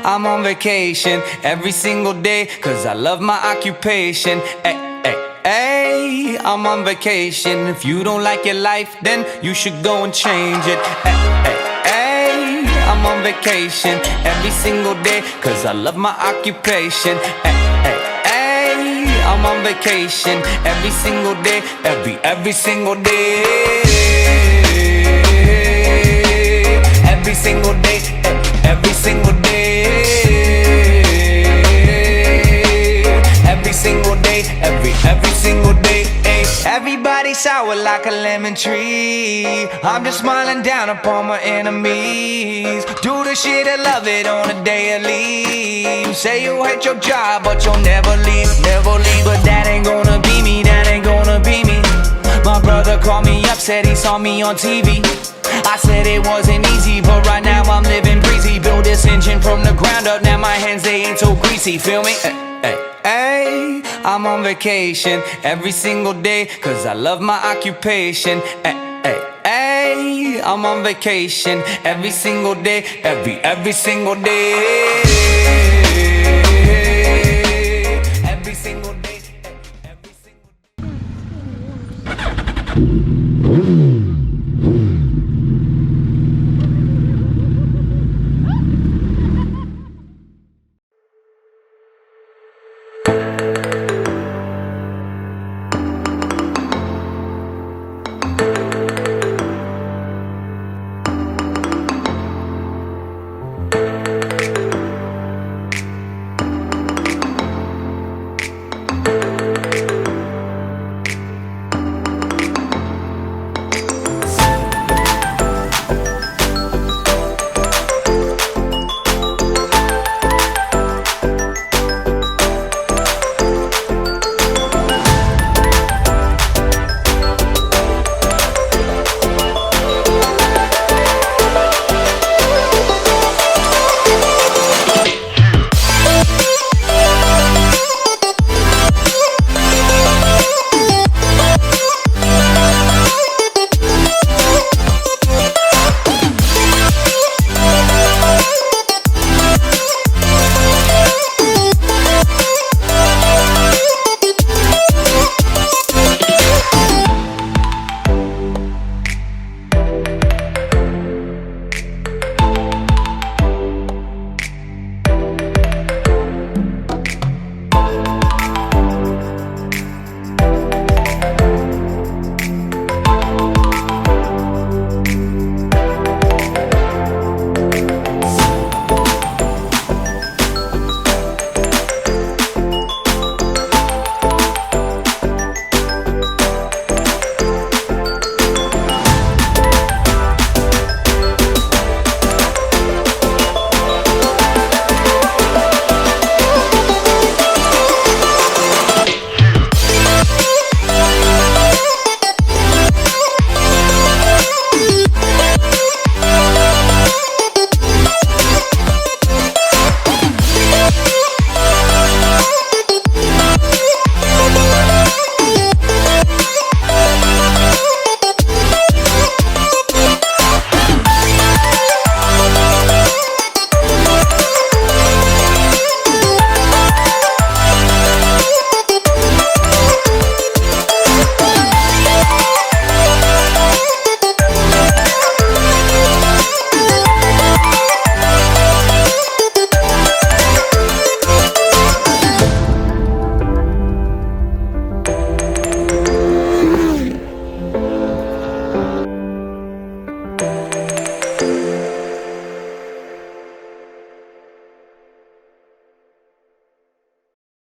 I'm on vacation every single day, cause I love my occupation. Hey, I'm on vacation. If you don't like your life, then you should go and change it. Hey, I'm on vacation every single day, cause I love my occupation. Hey, I'm on vacation every single day, every single day. Every single day, every single day. Every single day, every single day. Everybody sour like a lemon tree. I'm just smiling down upon my enemies. Do the shit I love it on a daily. You say you hate your job, but you'll never leave, never leave. But that ain't gonna be me, that ain't gonna be me. My brother called me up, said he saw me on TV. I said it wasn't easy, but right now I'm living breezy. Build this engine from the ground up, now my hands, they ain't so greasy, feel me? Hey, I'm on vacation every single day, cause I love my occupation. Hey, I'm on vacation every single day, every single day.